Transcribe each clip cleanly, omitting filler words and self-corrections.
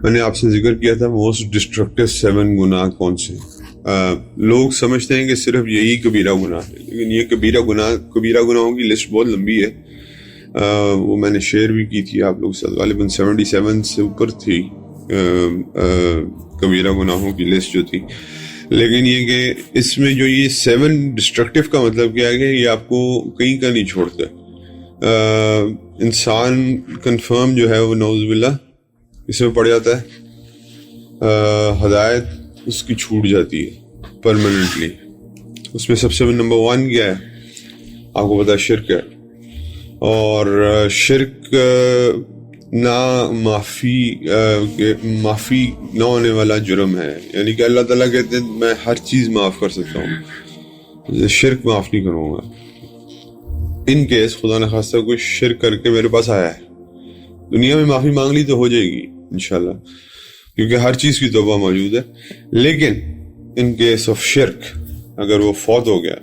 میں نے آپ سے ذکر کیا تھا موسٹ ڈسٹرکٹیو 7 گناہ کون سے. لوگ سمجھتے ہیں کہ صرف یہی کبیرہ گناہ ہے، لیکن یہ کبیرہ گناہوں کی لسٹ بہت لمبی ہے. وہ میں نے شیئر بھی کی تھی آپ لوگ سے، غالباً 77 سے اوپر تھی کبیرہ گناہوں کی لسٹ جو تھی. لیکن یہ کہ اس میں جو یہ 7 ڈسٹرکٹیو کا مطلب کیا ہے کہ یہ آپ کو کہیں کا نہیں چھوڑتا. انسان کنفرم جو ہے وہ نعوذ باللہ اس میں پڑ جاتا ہے، ہدایت اس کی چھوٹ جاتی ہے پرماننٹلی. اس میں سب سے نمبر 1 کیا ہے آپ کو پتا، شرک ہے. اور شرک معافی نہ ہونے والا جرم ہے، یعنی کہ اللہ تعالیٰ کہتے ہیں میں ہر چیز معاف کر سکتا ہوں، شرک معاف نہیں کروں گا. ان کیس خدا نخواستہ کوئی شرک کر کے میرے پاس آیا ہے، دنیا میں معافی مانگ لی تو ہو جائے گی انشاءاللہ، کیونکہ ہر چیز کی توبہ موجود ہے. لیکن ان کیس آف شرک اگر وہ فوت ہو گیا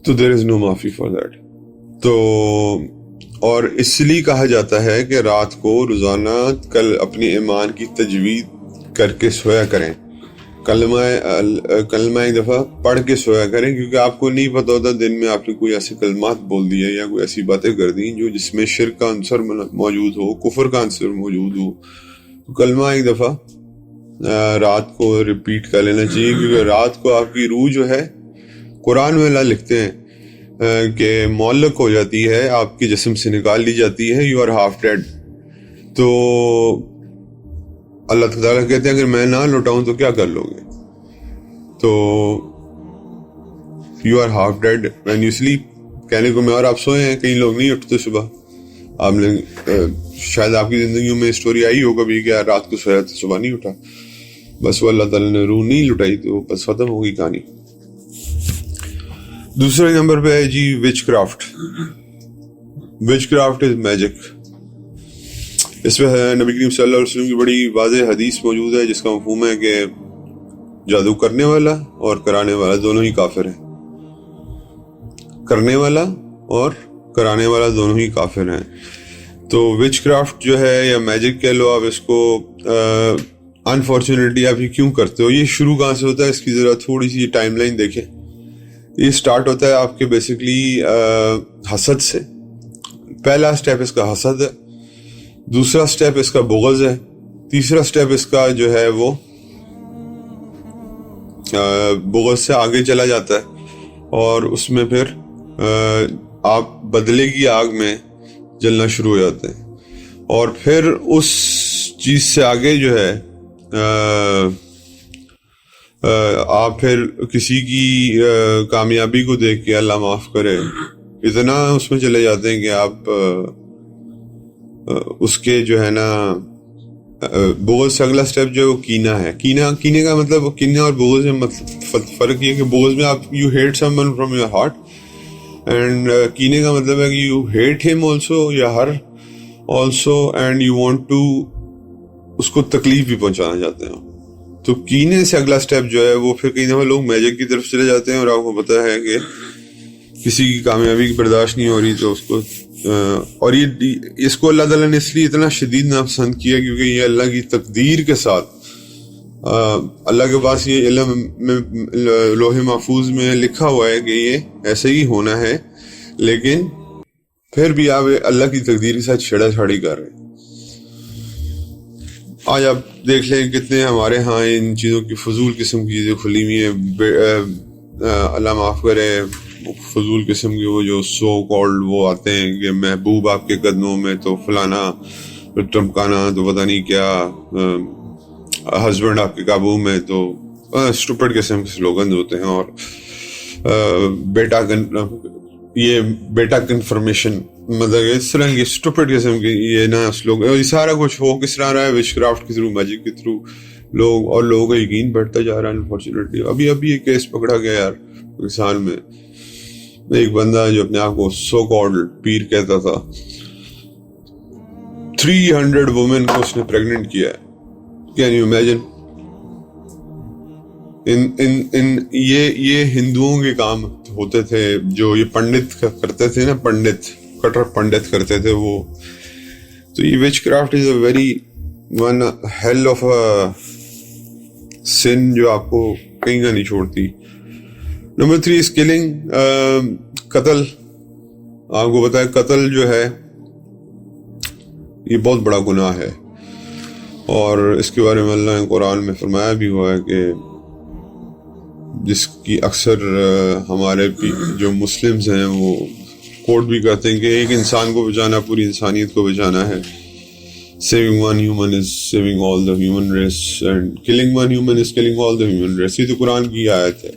تو دیر از نو معافی فار دیٹ. تو اور اس لیے کہا جاتا ہے کہ رات کو روزانہ اپنے ایمان کی تجوید کر کے سویا کریں، کلمہ ایک دفعہ پڑھ کے سویا کریں، کیونکہ آپ کو نہیں پتہ ہوتا دن میں آپ نے کوئی ایسے کلمات بول دیے یا کوئی ایسی باتیں کر دیں جو جس میں شرک کا عنصر موجود ہو، کفر کا عنصر موجود ہو. تو کلمہ ایک دفعہ رات کو ریپیٹ کر لینا چاہیے، کیونکہ رات کو آپ کی روح جو ہے، قرآن میں اللہ لکھتے ہیں کہ معلق ہو جاتی ہے، آپ کے جسم سے نکال لی جاتی ہے، یو آر ہاف ڈیڈ. تو اللہ تعالیٰ کہتے ہیں اگر میں نہ لوٹاؤں تو کیا کر لو گے؟ تو you are half dead when you sleep, کہنے کو میں اور آپ سوئے ہیں. کئی لوگ نہیں اٹھتے صبح. آپ نے شاید آپ کی زندگیوں میں اسٹوری آئی ہو کبھی کہ رات کو سویا تو صبح نہیں اٹھا، بس وہ اللہ تعالیٰ نے روح نہیں لٹائی تو بس ختم ہو گئی کہانی. دوسرے نمبر پہ ہے جی وچ کرافٹ. وچ کرافٹ از میجک. اس میں نبی کریم صلی اللہ علیہ وسلم کی بڑی واضح حدیث موجود ہے جس کا مفہوم ہے کہ جادو کرنے والا اور کرانے والا دونوں ہی کافر ہیں. کرنے والا اور کرانے والا دونوں ہی کافر ہیں. تو وچ کرافٹ جو ہے یا میجک کہہ لو آپ اس کو، انفارچونیٹلی آپ یہ کیوں کرتے ہو؟ یہ شروع کہاں سے ہوتا ہے اس کی ذرا تھوڑی سی ٹائم لائن دیکھیں. یہ سٹارٹ ہوتا ہے آپ کے بیسکلی حسد سے. پہلا سٹیپ اس کا حسد ہے، دوسرا سٹیپ اس کا بغض ہے، تیسرا سٹیپ اس کا جو ہے وہ بغض سے آگے چلا جاتا ہے اور اس میں پھر آپ بدلے کی آگ میں جلنا شروع ہو جاتے ہیں. اور پھر اس چیز سے آگے جو ہے آپ پھر کسی کی کامیابی کو دیکھ کے اللہ معاف کرے اتنا اس میں چلے جاتے ہیں کہ آپ اس کے جو ہے نا بغض سے اگلا سٹیپ جو ہے وہ کینہ ہے. کینے کا مطلب، کینہ اور بغض میں مطلب فرق یہ کہ بغض میں آپ you hate someone from your heart, and کینے کا مطلب ہے کہ یو ہیٹ ہم آلسو یا her also, and you want to اس کو تکلیف بھی پہنچانا چاہتے ہیں. تو کینے سے اگلا سٹیپ جو ہے وہ پھر کئی دفعہ لوگ میجک کی طرف چلے جاتے ہیں، اور آپ کو پتہ ہے کہ کسی کی کامیابی کی برداشت نہیں ہو رہی تو اس کو اور اس کو اللہ تعالیٰ نے اس لیے اتنا شدید ناپسند کیا کیونکہ یہ اللہ کی تقدیر کے ساتھ، اللہ کے پاس یہ علم میں لوح محفوظ میں لکھا ہوا ہے کہ یہ ایسے ہی ہونا ہے، لیکن پھر بھی آپ اللہ کی تقدیر کے ساتھ چھیڑا چھاڑی کر رہے ہیں. آج آپ دیکھ لیں کتنے ہمارے ہاں ان چیزوں کی فضول قسم کی چیزیں کھلی ہوئی ہیں. اللہ معاف کرے، فضول قسم کی وہ جو سو کالڈ وہ آتے ہیں کہ محبوب آپ کے قدموں میں تو فلانا، ٹمکانا تو پتہ نہیں کیا، ہسبینڈ آپ کے قابو میں، تو اسٹوپڈ قسم کے سلوگن ہوتے ہیں. اور بیٹا کنفرمیشن، مطلب اس طرح کی اسٹوپڈ قسم کی یہ نہ سلوگن، اور یہ سارا کچھ ہو کس طرح رہا ہے؟ وچ کرافٹ کے تھرو، میجک کے تھرو. لوگوں کا یقین بڑھتا جا رہا ہے انفارچونیٹلی. ابھی ایک کیس پکڑا گیا یار پاکستان میں، ایک بندہ جو اپنے آپ کو سو کالڈ پیر کہتا تھا، 300 وومن کو اس نے پریگننٹ کیا ہے. Can you imagine? یہ ہندوؤں کے کام ہوتے تھے جو یہ پنڈت کرتے تھے نا، پنڈت، کٹر پنڈت کرتے تھے وہ. تو یہ witchcraft is a very one hell of a sin جو آپ کو کہیں کا نہیں چھوڑتی. Number 3 is killing. قتل. آپ کو پتا ہے قتل جو ہے یہ بہت بڑا گناہ ہے, اور اس کے بارے میں اللہ نے قرآن میں فرمایا بھی ہوا ہے کہ جس کی اکثر ہمارے جو مسلمز ہیں وہ کوٹ بھی کرتے ہیں کہ ایک انسان کو بچانا پوری انسانیت کو بچانا ہے. Saving one human is saving all the human race, and killing one human is killing all the human race. یہ تو قرآن کی آیت ہے.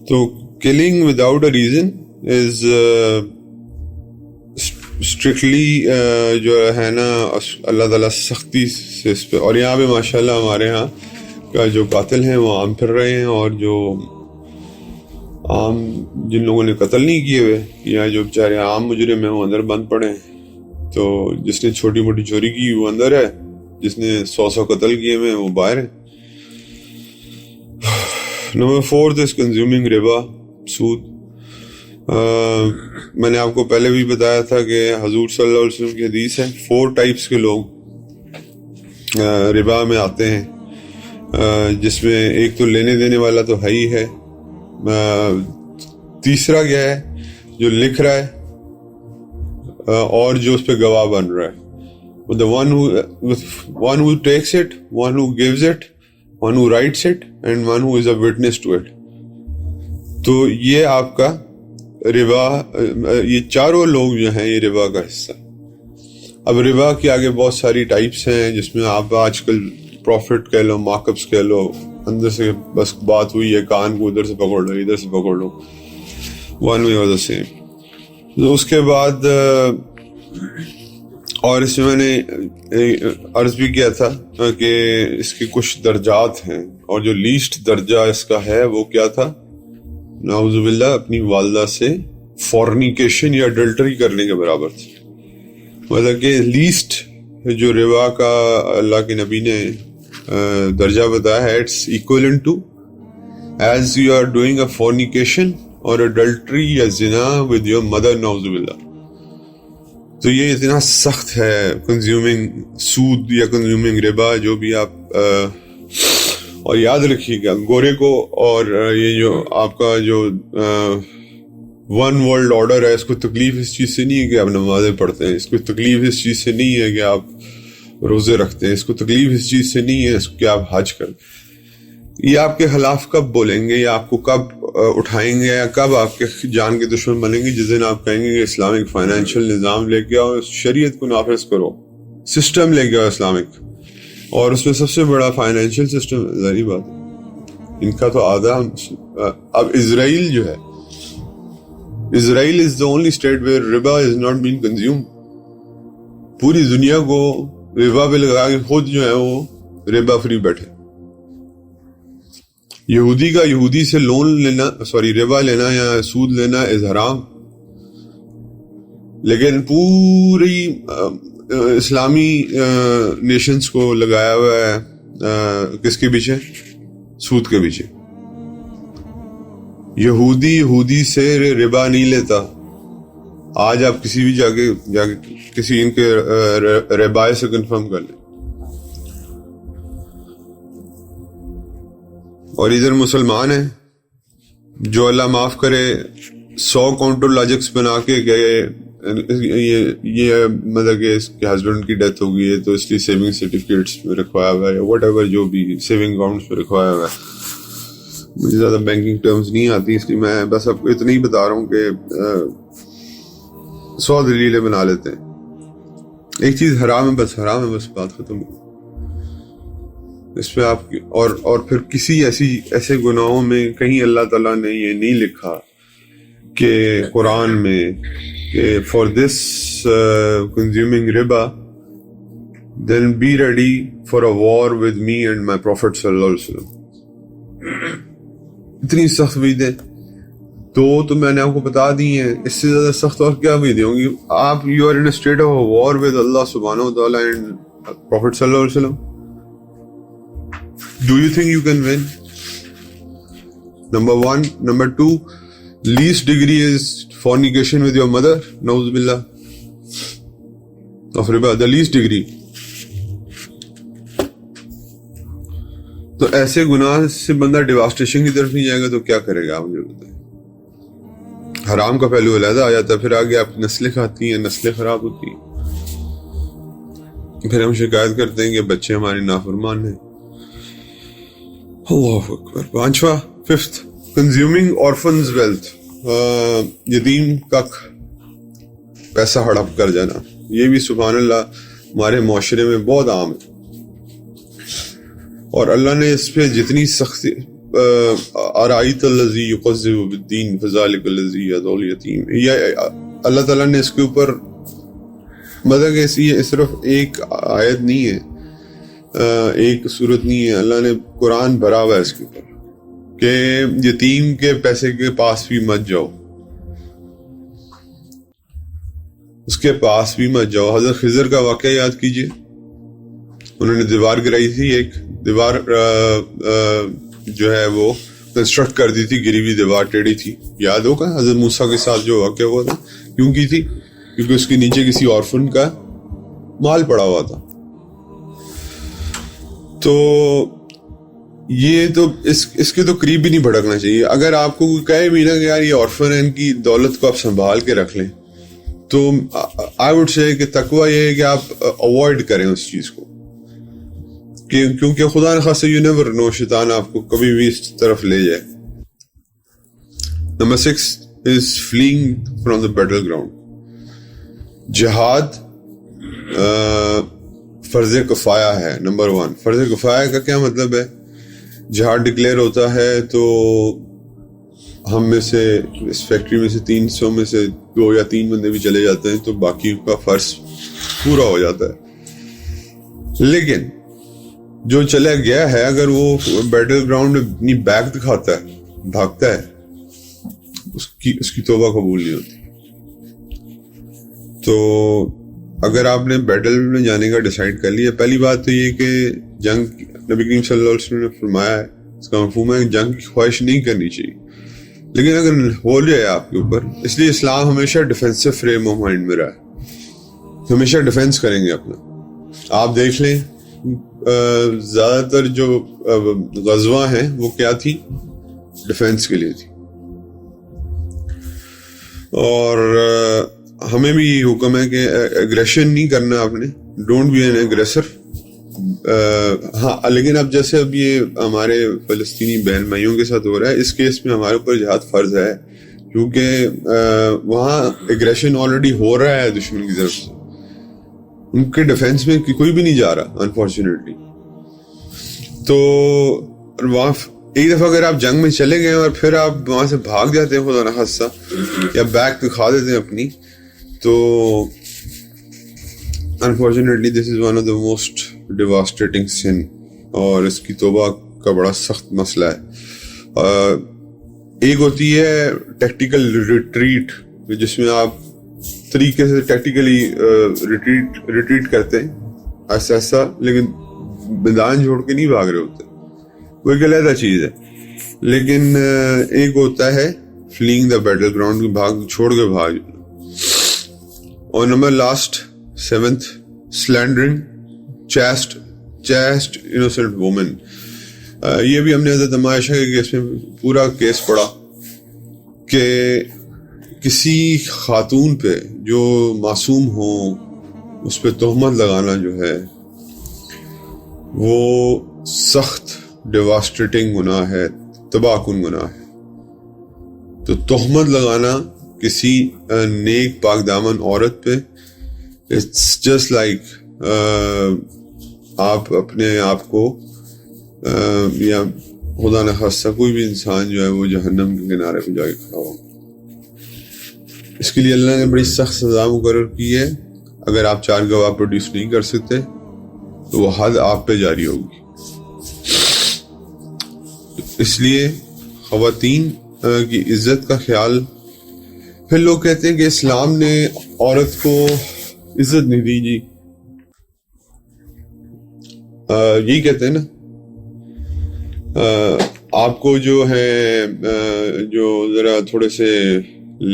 تو killing without a reason is strictly جو ہے نا اللہ تعالیٰ سختی سے اس پہ. اور یہاں پہ ماشاءاللہ ہمارے ہاں کا جو قاتل ہیں وہ عام پھر رہے ہیں, اور جو عام جن لوگوں نے قتل نہیں کیے ہوئے یا جو بیچارے عام مجرم ہیں وہ اندر بند پڑے ہیں. تو جس نے چھوٹی موٹی چوری کی وہ اندر ہے, جس نے 100 قتل کیے ہوئے وہ باہر ہے. نمبر 4 is consuming ربا, سود. میں نے آپ کو پہلے بھی بتایا تھا کہ حضور صلی اللہ علیہ وسلم کی حدیث ہے 4 ٹائپس کے لوگ ربا میں آتے ہیں, جس میں ایک تو لینے دینے والا تو ہے ہی ہے, تیسرا کیا ہے جو لکھ رہا ہے اور جو اس پہ گواہ بن رہا ہے. The one who takes it, one who gives it, one who writes it, and one who is a witness to it. تو یہ آپ کا ربا, یہ چاروں لوگ جو ہیں یہ ربا کا حصہ. اب ربا کے آگے بہت ساری ٹائپس ہیں جس میں آپ آج کل پروفٹ کہہ لو, مارک اپس کہہ لو, اندر سے بس بات ہوئی ہے کان کو ادھر سے پکڑ لو ادھر سے پکڑ لو, one way or the same. تو اس کے بعد اور اس میں نے عرض بھی کیا تھا کہ اس کے کچھ درجات ہیں, اور جو لیسٹ درجہ اس کا ہے وہ کیا تھا, نعوذ باللہ اپنی والدہ سے فورنیکیشن یا اڈلٹری کرنے کے برابر تھی. مطلب کہ لیسٹ جو ربا کا اللہ کے نبی نے درجہ بتایا ہے, it's equivalent to as you are doing a fornication اور اڈلٹری یا زنا ود یور مدر, نعوذ باللہ. تو یہ اتنا سخت ہے کنزیومنگ سود یا کنزیومنگ ربا جو بھی آپ اور یاد رکھیے گا گورے کو, اور یہ جو آپ کا جو ون ورلڈ آرڈر ہے اس کو تکلیف اس چیز سے نہیں ہے کہ آپ نمازیں پڑھتے ہیں, اس کو تکلیف اس چیز سے نہیں ہے کہ آپ روزے رکھتے ہیں, اس کو تکلیف اس چیز سے نہیں ہے کہ آپ حج کرتے. یہ آپ کے خلاف کب بولیں گے یا آپ کو کب اٹھائیں گے یا کب آپ کے جان کے دشمن بنیں گے, جس دن آپ کہیں گے کہ اسلامک فائنینشیل نظام لے کے آؤ, شریعت کو نافذ کرو, سسٹم لے کے آؤ اسلامک. اور اس میں سب سے بڑا فائنینشیل سسٹم ظاہری بات ہے ان کا تو آدھا. اب اسرائیل جو ہے, اسرائیل از دا اونلی اسٹیٹ ویئر ربا از ناٹ بین کنزیوم. پوری دنیا کو ربا پہ لگا کے خود جو ہے وہ ربا فری بیٹھے. یہودی کا یہودی سے لون لینا ربا لینا یا سود لینا از حرام, لیکن پوری اسلامی نیشنز کو لگایا ہوا ہے کس کے پیچھے, سود کے پیچھے. یہودی سے ربا نہیں لیتا. آج آپ کسی بھی جا کے کسی ان کے ربائے سے کنفرم کر لیں. اور ادھر مسلمان ہیں جو اللہ معاف کرے 100 کاؤنٹر لاجکس بنا کے گئے, یہ مطلب کہ اس کے ہسبینڈ کی ڈیتھ ہو گئی ہے تو اس لیے سیونگ سرٹیفکیٹس میں رکھوایا ہوا ہے یا واٹ ایور جو بھی سیونگ اکاؤنٹس میں رکھوایا ہوا ہے. مجھے زیادہ بینکنگ ٹرمز نہیں آتی اس لیے میں بس آپ کو اتنا ہی بتا رہا ہوں کہ 100 دلیلیں بنا لیتے ہیں. ایک چیز حرام ہے بس حرام ہے, بس بات ختم. اس پہ آپ کی اور پھر کسی ایسے گناہوں میں کہیں اللہ تعالیٰ نے یہ نہیں لکھا کہ قرآن میں کہ فار دس کنزیومنگ ربا then be ready for a war with me and my prophet صلی اللہ علیہ وسلم. اتنی سخت وعدیں تو میں نے آپ کو بتا دی ہیں, اس سے زیادہ سخت اور کیا وعدیں ہوں گی. آپ you are in state of war with اللہ سبحانہ و تعالیٰ اینڈ پروفٹ صلی اللہ علیہ وسلم. Do you think you can win? Number 1. Number 2, least degree is fornication with your mother. Na'udhu billah. of riba, the least degree. تو ایسے گناہ سے بندہ ڈیواسٹیشن کی طرف نہیں جائے گا تو کیا کرے گا آپ مجھے بتائیں. حرام کا پہلو علیحدہ آ جاتا ہے, پھر آگے آپ کی نسلیں کھاتی ہیں, نسلیں خراب ہوتی ہیں, پھر ہم شکایت کرتے ہیں کہ بچے ہمارے نافرمان ہیں. اللہ اکبر. پانچواں, ففتھ, کنزیومنگ آرفنز ویلتھ, یتیم کا پیسہ ہڑپ کر جانا. یہ بھی سبحان اللہ ہمارے معاشرے میں بہت عام ہے, اور اللہ نے اس پہ جتنی سختی, ارائیت الذی یکذب بالدین فذلک الذی یدعو الیتیم, یہ اللہ تعالیٰ نے اس کے اوپر مطلب کہ یہ صرف ایک آیت نہیں ہے, ایک صورت نہیں ہے, اللہ نے قرآن بھرا ہوا ہے اس کے اوپر کہ یتیم کے پیسے کے پاس بھی مت جاؤ, اس کے پاس بھی مت جاؤ. حضرت خضر کا واقعہ یاد کیجئے, انہوں نے دیوار گرائی تھی, ایک دیوار جو ہے وہ کنسٹرکٹ کر دی تھی, گری ہوئی دیوار ٹیڑھی تھی, یاد ہوگا حضرت موسیٰ کے ساتھ جو واقعہ ہوا تھا. کیوں کی تھی؟ کیونکہ اس کے نیچے کسی آرفن کا مال پڑا ہوا تھا. تو یہ تو اس کے تو قریب بھی نہیں بھڑکنا چاہیے. اگر آپ کو کوئی کہے بھی نا کہ یار یہ آرفن ہے, ان کی دولت کو آپ سنبھال کے رکھ لیں, تو آئی وڈ سے کہ تقویٰ یہ ہے کہ آپ اوائڈ کریں اس چیز کو, کیونکہ خدا نخواستہ یو نیور نو, شیطان آپ کو کبھی بھی اس طرف لے جائے. Number 6 is fleeing from the battle ground. جہاد فرض کفایہ ہے. نمبر 1, فرض کفایہ کا کیا مطلب ہے؟ جہاد ڈکلیئر ہوتا ہے تو ہم میں سے, اس فیکٹری میں سے 300 میں سے 2 یا 3 بندے بھی چلے جاتے ہیں تو باقی کا فرض پورا ہو جاتا ہے. لیکن جو چلا گیا ہے, اگر وہ بیٹل گراؤنڈ میں اپنی بیک دکھاتا ہے, بھاگتا ہے, اس کی توبہ قبول نہیں ہوتی. تو اگر آپ نے بیٹل میں جانے کا ڈیسائیڈ کر لیا, پہلی بات تو یہ کہ جنگ, نبی کریم صلی اللہ علیہ وسلم نے فرمایا ہے, اس کا مفہوم ہے کہ جنگ کی خواہش نہیں کرنی چاہیے. لیکن اگر ہو جائے آپ کے اوپر, اس لیے اسلام ہمیشہ ڈیفینسو فریم آف مائنڈ میں رہا ہے, ہمیشہ ڈیفینس کریں گے اپنا. آپ دیکھ لیں زیادہ تر جو غزوہ ہیں وہ کیا تھی؟ ڈیفینس کے لیے تھی. اور ہمیں بھی یہ حکم ہے کہ ایگریشن نہیں کرنا آپ نے, ڈونٹ بی این ایگریسر. ہاں, لیکن اب جیسے اب یہ ہمارے فلسطینی بہن بھائیوں کے ساتھ ہو رہا ہے, اس کیس میں ہمارے اوپر جہاد فرض ہے, کیونکہ وہاں ایگریشن آلریڈی ہو رہا ہے دشمن کی طرف سے, ان کے ڈیفینس میں کوئی بھی نہیں جا رہا انفارچونیٹلی. تو وہاں ایک دفعہ اگر آپ جنگ میں چلے گئے اور پھر آپ وہاں سے بھاگ جاتے ہیں خدا نخواستہ, یا بیک دکھا دیتے ہیں اپنی, تو unfortunately this is one of the most devastating sin, اور اس کی توبہ کا بڑا سخت مسئلہ ہے. ایک ہوتی ہے ٹیکٹیکل ریٹریٹ, جس میں آپ طریقے سے ٹیکٹیکلی ریٹریٹ کرتے ہیں ایسا ایسا, لیکن میدان چھوڑ کے نہیں بھاگ رہے ہوتے, وہ ایک علیحدہ چیز ہے. لیکن ایک ہوتا ہے فلیئنگ دا بیٹل گراؤنڈ, بھاگ چھوڑ کے بھاگ. اور number last 7th, slandering chaste innocent women. یہ بھی ہم نے حضرت اما عائشہ کے کیس میں پورا کیس پڑھا کہ کسی خاتون پہ جو معصوم ہو اس پہ تہمت لگانا جو ہے وہ سخت ڈیواسٹیٹنگ گناہ ہے, تباہ کن گناہ ہے. تو تہمت لگانا کسی نیک پاک دامن عورت پہ, اٹس جسٹ لائک آپ اپنے آپ کو یا خدا نخواستہ کوئی بھی انسان جو ہے وہ جہنم کے کنارے پہ جا کے کھڑا ہو. اس کے لیے اللہ نے بڑی سخت سزا مقرر کی ہے. اگر آپ 4 گواہ پروڈیوس نہیں کر سکتے تو وہ حد آپ پہ جاری ہوگی. اس لیے خواتین کی عزت کا خیال. پھر لوگ کہتے ہیں کہ اسلام نے عورت کو عزت نہیں دی. جی یہی کہتے ہیں نا, آپ کو جو ہے جو ذرا تھوڑے سے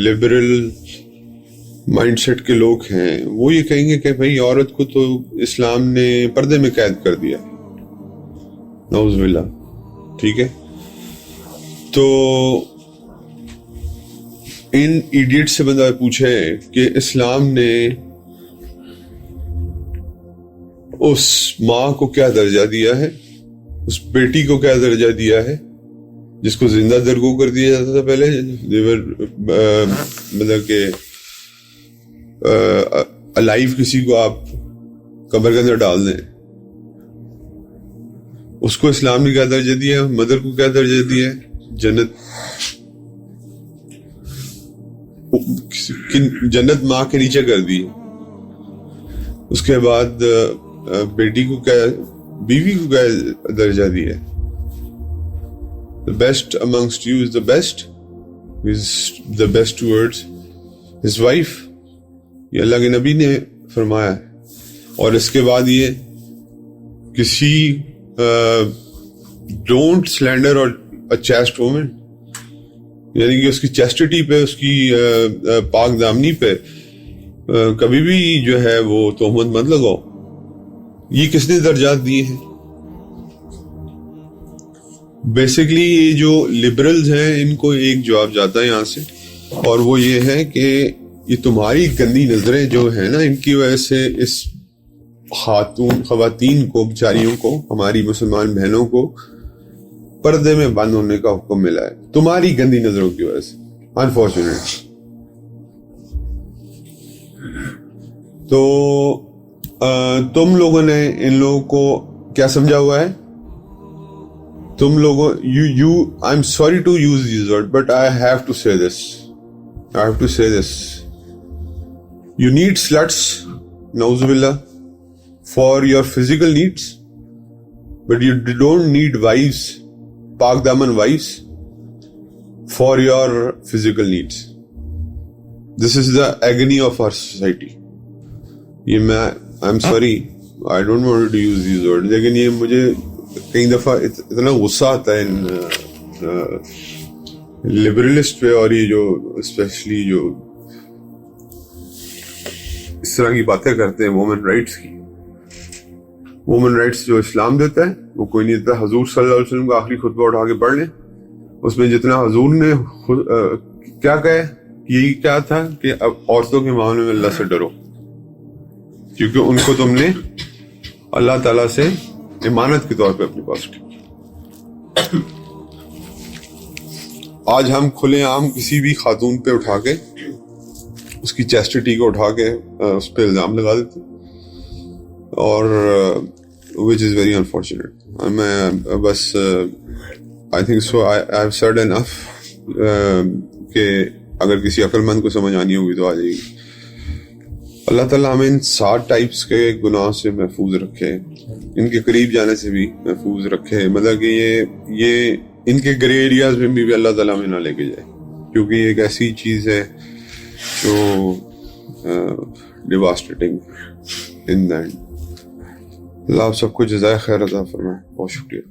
لبرل مائنڈ سیٹ کے لوگ ہیں وہ یہ کہیں گے کہ بھئی عورت کو تو اسلام نے پردے میں قید کر دیا، نعوذ باللہ. ٹھیک ہے، تو ان ایڈیٹ سے بندہ پوچھے کہ اسلام نے اس ماں کو کیا درجہ دیا ہے، اس بیٹی کو کیا درجہ دیا ہے جس کو زندہ درگو کر دیا جاتا تھا پہلے، مطلب کہ الائیو کسی کو آپ قبر کے اندر ڈال دیں، اس کو اسلام نے کیا درجہ دیا ہے، مدر کو کیا درجہ دیا ہے، جنت ماں کے نیچے کر دی. اس کے بعد بیٹی کو کیا، بیوی کو کیا درجہ دیا ہے. The best amongst you is the best, is the best towards his wife. یہ اللہ کے نبی نے فرمایا ہے. اور اس کے بعد یہ کسی ڈونٹ سلینڈر اور چیسٹ وومن، یعنی کہ اس کی چیسٹٹی پہ، اس کی پاک دامنی پہ کبھی بھی جو ہے وہ تہمت مت لگاؤ. یہ کس نے درجات دیے ہیں؟ بیسکلی یہ جو لبرلز ہیں ان کو ایک جواب جاتا ہے یہاں سے، اور وہ یہ ہے کہ یہ تمہاری گندی نظریں جو ہیں نا، ان کی وجہ سے اس خواتین کو، بیچاریوں کو، ہماری مسلمان بہنوں کو پردے میں بند ہونے کا حکم ملا ہے، تمہاری گندی نظروں کی وجہ سے، انفارچونیٹ. تو تم لوگوں نے ان لوگوں کو کیا سمجھا ہوا ہے؟ تم لوگوں I'm sorry to use these words, but I have to say this. You need sluts, na'udhu billah, for your physical needs, but you don't need wives, paak daman wives, for your physical needs. This is the agony of our society. I'm sorry, I don't want to use these words, لیکن یہ مجھے کئی دفعہ اتنا غصہ آتا ہے لبرلسٹ پہ، اور یہ جو اسپیشلی جو اس طرح کی باتیں کرتے ہیں وومن رائٹس کی. وومن رائٹس جو اسلام دیتا ہے وہ کوئی نہیں دیتا. حضور صلی اللہ علیہ وسلم کا آخری خطبہ اٹھا کے پڑھ لیں، اس میں جتنا حضور نے کیا کہا، یہی کیا تھا کہ اب عورتوں کے معاملے میں اللہ سے ڈرو، کیونکہ ان کو تم نے اللہ تعالیٰ سے امانت کے طور پہ اپنے پاس رکھی. آج ہم کھلے عام کسی بھی خاتون پہ اٹھا کے، اس کی چیسٹٹی کو اٹھا کے اس پہ الزام لگا دیتے، اور which is very unfortunate. میں بس I think so I have said enough کہ اگر کسی عقل مند کو سمجھ آنی ہوگی تو آ جائے گی. اللہ تعالیٰ ہمیں ان 7 ٹائپس کے گناہ سے محفوظ رکھے، ان کے قریب جانے سے بھی محفوظ رکھے. مطلب کہ یہ ان کے گرے ایریاز میں بھی اللہ تعالیٰ ہمیں نہ لے کے جائے، کیونکہ یہ ایک ایسی چیز ہے جو ڈیواسٹیٹنگ ان دی اینڈ. اللہ آپ سب کو جزائے خیر عطا فرمائے. بہت شکریہ.